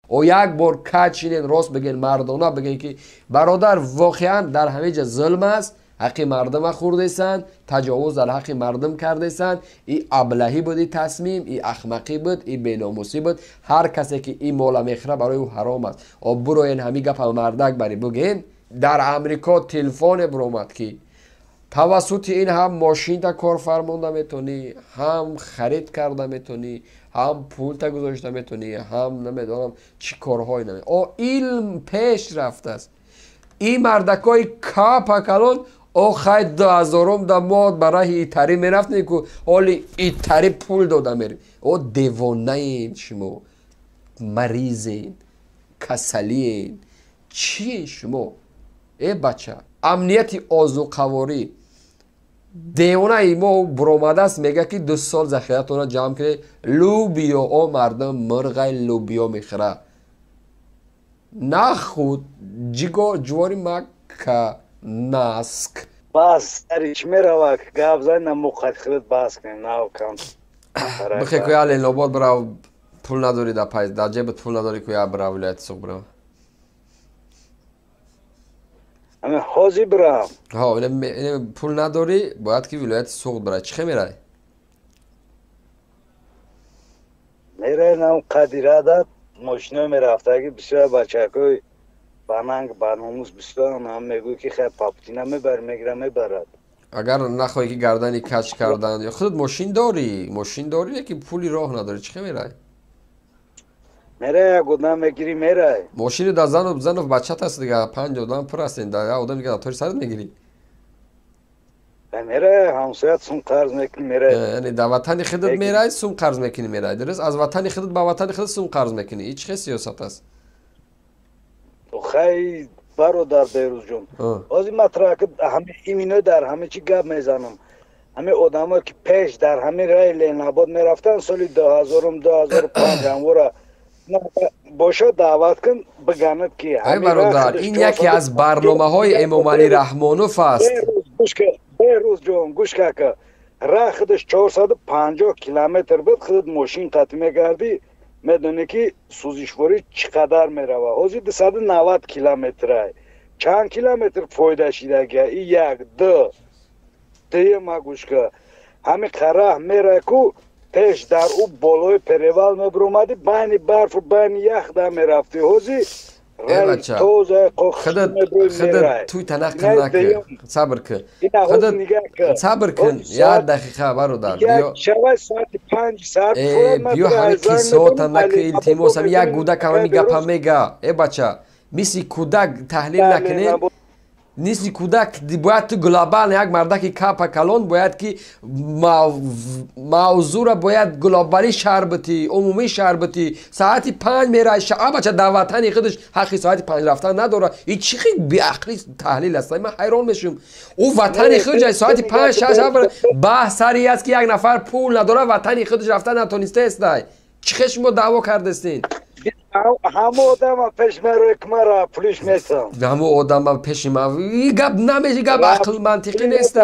او یک بار کچینین راست بگین مردانه بگین که برادر واقعا در همه جا ظلم است، حق مردم خورده‌اند، تجاوز در حق مردم کرده‌اند. این ابلهی بود، این تصمیم، این احمقی بود، این بی‌ناموسی بود. هر کسی که این مال میخره برای او حرام است. و برو این همین گپ مردک بری بگین. در امریکا تلفن برآمد که توسط این هم ماشین تا کار فرمانده میتونی، هم خرید کرده میتونی، هم پول تا گذاشته میتونی، هم نمیدونم چی کارهایی نمی. او علم پیش رفته است. این مردکای کالون او خیلی 2000 دا ماد برای ایتری میرفت نیکو حالی ایتری پول داده میری. او دیوانه این شما، مریض این، کسلی این، چی شما؟ ای بچه امنیت آذوقه‌واری دیوانه ای ما برآمده است میگه که 2 سال ذخیرتون را جمع کنید. لوبیا او مردم مرغای لوبیا میخوره، نه خود جیگو جواری مکه ناسک بس سرش میره گپ زن مخاطبت بس کنیم نه کم بخی که الان لابد برای پول نداری در پایز در جیبت پول نداری که برای ولایت سوق برای همه حاضی برم ها این پول نداری باید که ولایت سوق برای چی میره؟ میره نم قدیره داد ماشینه میرفته اگه بسیار بچه که باننگ بانوموز بسیار هم میگوی که خیلی پاپتینه میبرد اگر نخواهی که گردنی کچ کردن یا خودت ماشین داری لیکن پولی راه نداری چی میره؟ میره گودم میگیری میره ماشین در زن و بچت هست دیگه 5 آدم پر هستین در آدم دیگه داتاری سرت میگیری میره همسایت سوم قرض میکنی میره یعنی در وطن خودت میره سوم قرض میکنی میره درست از وطن خودت به وطن خودت سوم قرض میکنی هیچ چه سیاست است تو خیلی برادر بیروز جون از این مطرح که همه ایمینه در همه چی گپ میزنم همه آدم که پیش در همه رای لیناباد میرفتن سالی 2005 همورا باشه دعوت کن بگند که ای برادر این یکی از برنامه های امام علی رحمانوف است بیروز جون گوش که راه خودش 450 کیلومتر بود خود ماشین قطع میگردی میدونی که سوزشواری چقدر میروه حاضی 290 کیلومتر چند کیلومتر فایده شیدگه این یک دو دیگه ما گوش که همه قراه میره که پیش در او بالای پریوال میبرومدی بین برف و بین یخ در میرفتی حاضی رای توزه خودت توی تنقل نکن صبر کن صبر کن یاد دقیقه برادر شوه ساعت 5 ساعت بیا همه کی ساعت نکه التماس هم یک گودک همه گپ هم میگه ای بچه میسی کودک تحلیل نکنه نیستی کودک باید تو گلوبال یک مردک کاپا کلون باید که موضوع را باید گلوبالی شربتی عمومی شربتی ساعتی 5 میره شعب بچه در وطن خودش حقی ساعتی 5 رفتن نداره این چی خیلی بیعقلی تحلیل است من حیران میشم او وطن خودش ساعتی 5 6 بحث سری است که یک نفر پول نداره وطن خودش رفتن نتونسته است چی خیلی شما دعوا کردستین همه آدم پیش میره که مرا پولیش میتم همه آدم پیش ما این گپ نمیشه گپ عقل منطقی نیست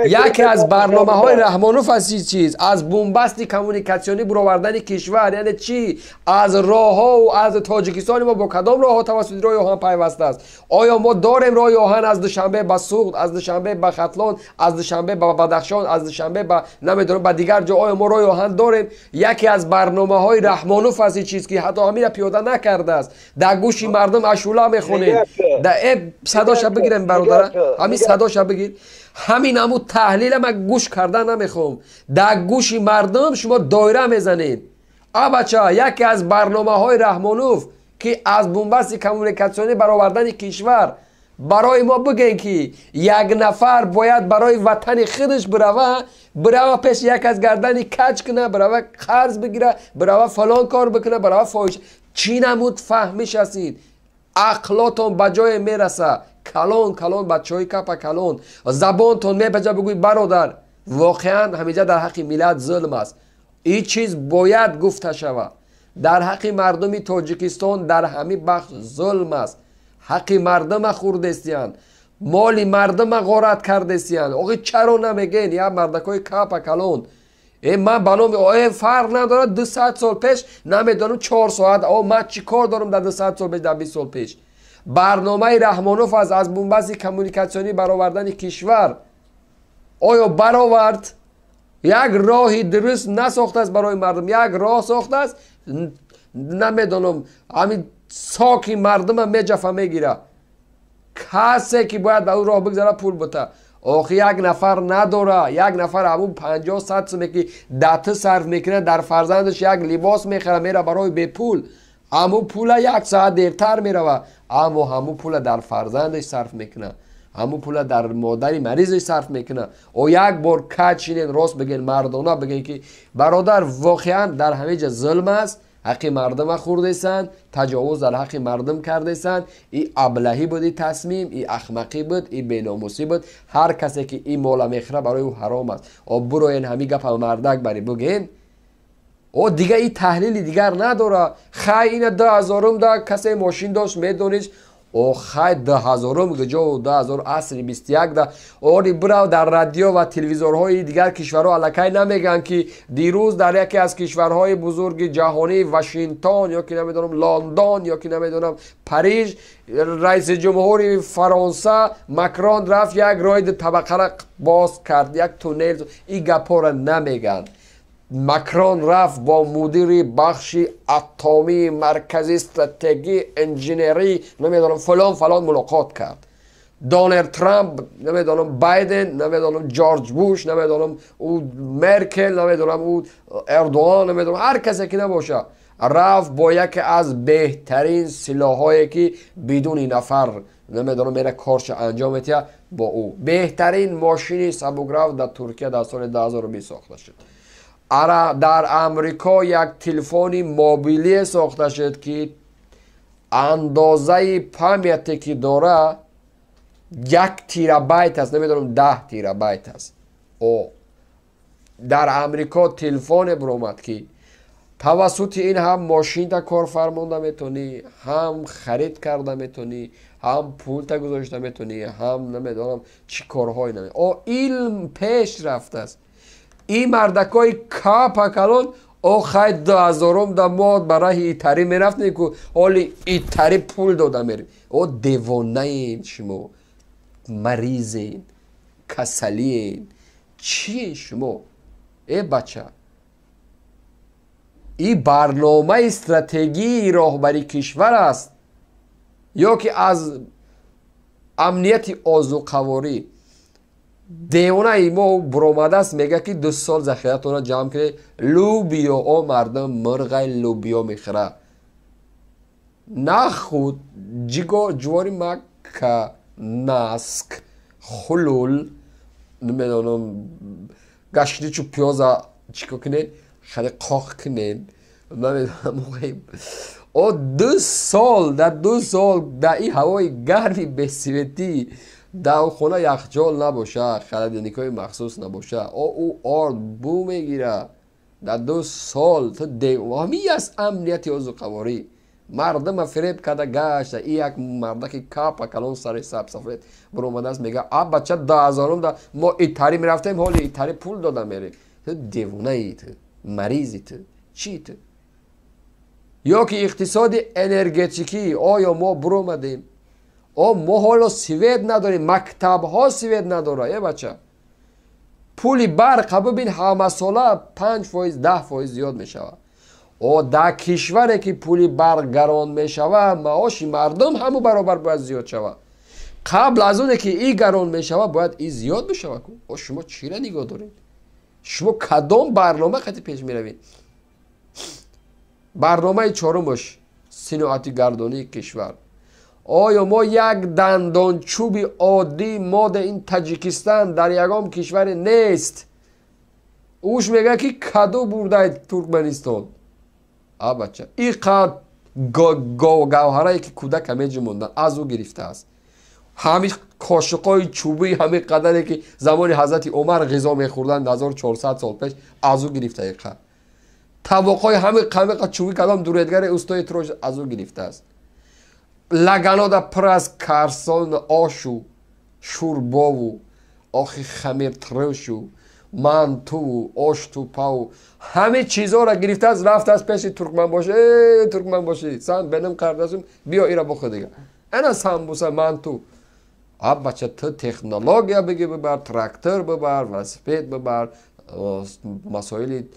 یکی از برنامه های رحمانوف از چیز از بومبستی کمونیکاسیونی برآوردن کشور یعنی چی از راه ها و از تاجیکستان ما با کدام راه ها توسط راه آهن پیوسته است آیا ما داریم راه آهن از دوشنبه به سوخت از دوشنبه به ختلان از دوشنبه به بدخشان از دوشنبه به نمیدونم به دیگر جا آیا ما راه آهن داریم یکی از برنامه های رحمانوف از چیز که حتی همین پیاده نکرده است در گوشی مردم اشولا میخونید در صداش بگیرم برادر همین صداش بگیر همین همون تحلیل من گوش کردن نمیخوام در گوشی مردم شما دایره میزنید بچه یکی از برنامه های رحمانوف که از بنبست کمونیکاسیونی برآوردن کشور برای ما بگن که یک نفر باید برای وطن خودش بروه پیش یک از گردنی کج کنه بروه قرض بگیره بروه فلان کار بکنه بروه فاحش چی نمود فهمش هستید عقلاتون بجای میرسه کلان بچه های کپا کلان زبانتون میبجه بگوی برادر واقعا همیجا در حق ملت ظلم است این چیز باید گفته شود در حق مردم تاجیکستان در همه بخش ظلم است حق مردم خوردستیان مال مردم غارت کردستیان آقای چرا نمیگین یا مردکای کپا کلان من بانم فرق نداره 200 سال پیش نمیدونم 4 ساعت من چی کار دارم در 200 سال پیش در 20 سال پیش. برنامه رحمانوف از بنبست کمونیکاسیونی برآوردن کشور آیا برآورد؟ یک راهی درست نساخته است برای مردم، یک راه ساخته است نمیدونم همین ساکی مردم میجفه میگیره. کسی که باید به اون راه بگذاره پول بده. آخه یک نفر نداره، یک نفر همون 50 100 سومه که دته صرف میکنه در فرزندش یک لباس میخره میره برای به پول، همون پول یک ساعت دیرتر میره اما همون پول در فرزندش صرف میکنه، همون پول در مادری مریضش صرف میکنه. او یک بار کچینین راست بگین مردانه بگین که برادر واقعا در همه جا ظلم است، حق مردم خورده‌اند، تجاوز در حق مردم کرده‌اند. این ابلهی بود، این تصمیم، این احمقی بود، این بیناموسی بود. هر کسی که این مال میخره برای او حرام است. او برو این همین گپ مردک بری بگین او دیگه این تحلیلی دیگر نداره. خیلی این 10,000 دا کسی ماشین داشت میدونیش او خیلی 10,000 گجا و 10,000 عصری 21 دا اوری برو در رادیو و تلویزیون‌های دیگر کشورها الکی نمیگن که دیروز در یکی از کشورهای بزرگ جهانی واشنگتن یا که نمیدونم لندن یا که نمیدونم پاریس رئیس جمهوری فرانسه مکرون رفت یک راه طبقه را باز کرد، یک تونل. این گپا را نمیگن. مکرون رفت با مدیر بخش اتمی مرکزی استراتژی انجینری نمیدونم فلان ملاقات کرد. دونالد ترامپ نمیدونم بایدن نمیدونم جورج بوش نمیدونم او مرکل نمیدونم او اردوغان نمیدونم هر کسی که نباشه رفت با یکی از بهترین سلاحایی که بدون نفر نمیدونم میره کارش انجام میده با او بهترین ماشین سبوگراف در ترکیه در سال 2020 ساخته شد. در امریکا یک تلفن موبیلی ساخته شد که اندازه پامیتی که داره 1 تیرابایت است، نمیدونم 10 تیرابایت است. او در امریکا تلفن برآمد که توسط این هم ماشین تا کار فرمانده میتونی، هم خرید کرده میتونی، هم پول تا گذاشته میتونی، هم نمیدونم چی کارهایی نمیدونم. او علم پیش رفته است. این مردکای کاپ کلون او خیلی 10,000 دا ماد برای ایتاری میرفت نیکو حالی ایتاری پول داده میری. او دیوانه این شما مریضین کسلین چی شما ای بچه این برنامه استراتژی راهبری کشور است یا که از امنیت آذوقه‌واری دیوانه ما برآمده است میگه که 2 سال ذخیرتون را جمع کنه لوبیا او مردم مرغ لوبیا میخوره نه خود جیگو جواری مکه نسک خلول نمیدونم گشتی چو پیازا چیکو کنه خیلی قاق کنه نمیدونم او 2 سال در 2 سال در این هوای گرمی بسیویتی در خونه یخچال نباشه خلدنیکای مخصوص نباشه او آرد بو میگیره در 2 سال تو همی از امنیتی آذوقه‌واری مردم فریب کرده گشت. این یک مرده که کاپ کلون سر سب سفید برآمده است میگه بچه 10,000 دا ما ایتاری میرفتیم حالی ایتاری پول داده میری. تو دیوانه ای، تو مریضی، تو چی تو؟ یا که اقتصاد انرژتیکی آیا ما برآمدیم ما حالا سوید نداریم، مکتب ها سوید نداره. ای بچه پولی برق ببین همه ساله 5% 10% زیاد می شود. در کشوری که پولی برق گران می شود معاش مردم همو برابر باید زیاد شود. قبل از اونه که این گران می شود باید این زیاد بشود. شما چی را نگاه دارید؟ شما کدام برنامه خطی پیش می روید؟ برنامه 4 صنعت گردانی کشور. آیا ما یک دندان چوبی عادی ما در این تاجیکستان در یگام کشور نیست؟ اوش میگه که کدو برده ترکمنستان. بچه این قد گوهرهایی که کودک همیجه موندن از او گرفته است. همین کاشقای چوبی همین قدری که زمان حضرت عمر غذا میخوردن 1400 سال پیش از او گرفته است. طبقای همین قمق چوبی کدام دوریدگر استای تروش از او گرفته است. لگنا دا پر از کرسان آش و شوربا و آخی خمیر ترش و манту, ошту, пау ҳаме чизҳоро гирифтааст, рафтааст пеши туркманбошӣ. Туркманбошӣ сан бенам кардашим, биё иро бухӯр дига. Ана самбуса, манту. Бача ту технология биги бибар, трактор бибар, велосипед бибар, масоили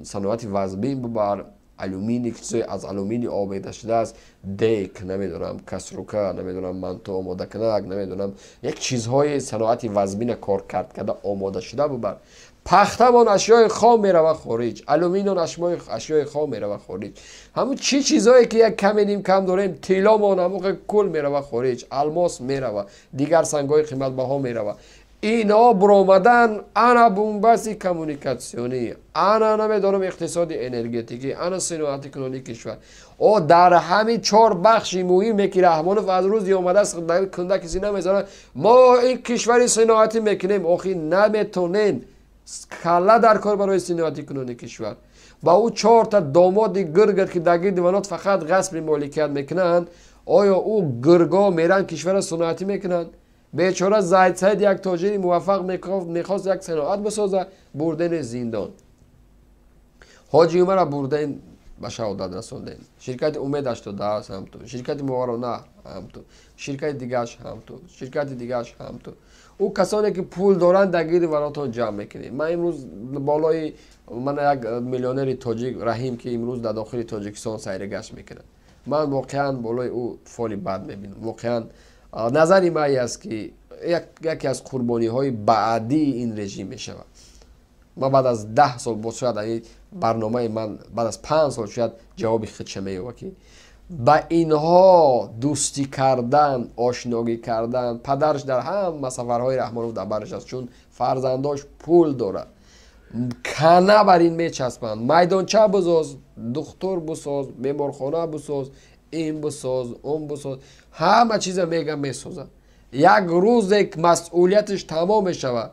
саноати вазбин бибар, алюминий чизои аз алюминий обеда шудааст, дек, намедонам, касрука, намедонам, манту омодакунак, намедонам, як чизҳои саноати вазбина кор кард карда омода шуда бибар. Пахтамон ашёи хом мерава хориҷ, алюминион ашёи хом мерава хориҷ. Ҳамун чӣ чизое ки як каме ним кам дорем, тиломон ҳамуқи кул мерава хориҷ, алмос мерава, дигар сангҳои қиматбаҳо мерава. Ино буромадан ана бумбаси коммуникатсионӣ, ана намедонам иқтисоди энергетикӣ, ана синоати кунони кишвар. О дар ҳамин чор бахши муҳиме ки Раҳмонов аз рӯзи омадааст кунда киси намезанад, мо ин кишвари синоатӣ мекунем, охи наметонем. Калла дар кор барои синоати кунони кишвар. Ба ӯ чорта домоди гиргар ки дар гирди ванот фақат ғасби моликият мекунанд, оё ӯ гирго меран кишвара синоатӣ мекунанд? Бечора Зайдсайд як тоҷири муваффақ мехост як синоат бисозад, бурдени зиндон. Ҳоҷи Умара бурден ба шаҳодат расонден. Ширкати Умед 88 ҳамту, ширкати Муворона ҳамту, ширкати дигааш ҳамту, ширкати дигааш ҳамту. Ӯ касоне ки пул доранд дар гирди ванотон ҷамъ мекунем. Ман имрӯз болои мана як миллионери тоҷик Раҳим ки имрӯз дар дохили Тоҷикистон сайргашт мекунад. Ман воқеан болои ӯ фоли бад мебинам. Воқеан назари ман аст ки яке аз қурбониҳои баъдии ин режим мешавад. Ман баъд аз 10 сол бошад ин барномаи ман баъд аз 5 сол шояд ҷавоби худша меёбад ки ба инҳо дӯстӣ кардан, ошногӣ кардан, падараш дар ҳама сафарҳои Раҳмонов дар бараш аст, чун фарзандош пул дорад. Кана бар ин мечаспанд. Майдонча бисоз, духтур бисоз, меморхона бисоз, ин бисоз, он бисоз, ҳама чиза мегам месозад. Як рӯзе масъулияташ тамом мешавад.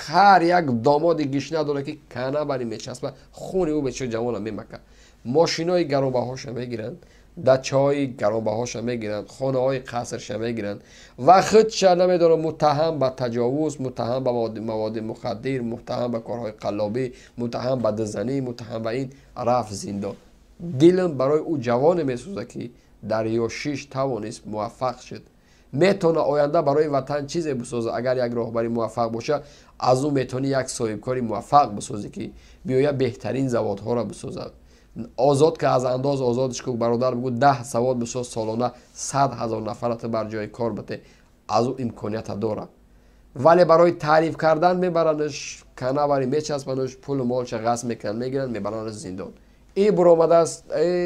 ҳар як домоди гишна дорад ки кана бар ин мечаспад, хуни ӯ бечора ҷавона мемакад. Мошинои гаронбаҳоша мегиранд, дачаҳои гаронбаҳоша мегиранд, хонаҳои қасрша мегиранд ва худша намедонам муттаҳам ба таҷовуз, муттаҳам ба маводи мухаддир, муттаҳам ба корҳои қаллобӣ, муттаҳам ба дӯзанӣ, муттаҳам ба ин рафт зиндон. Дилам барои ӯ ҷавоне месӯзад ки дар ёшиш тавонист муваффақ шуд. Метавона оянда барои ватан чизе бисозад. Агар як роҳбари муваффақ бошад, аз ӯ метавонӣ як соҳибкори муваффақ бисозӣ ки биёяд беҳтарин заводҳоро бисозад. Озод ки аз андоз озодиш кӯ бародар бигӯ 10 завод бисоз, солона 100 000 нафарата бар ҷои кор бите, аз ӯ имконията дорад. Вале барои таъриф кардан мебаранаш, кана бари мечаспанаш, пулу молша ғасб мекунанд, мегиранд, мебаранаш зиндон. ин буромадааст,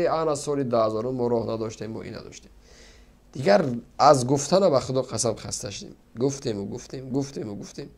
ана соли 2000 мо роҳ надоштем, мо ин надоштем. Дигар аз гуфтана ба худо қасам хаста шудем. Гуфтему гуфтем.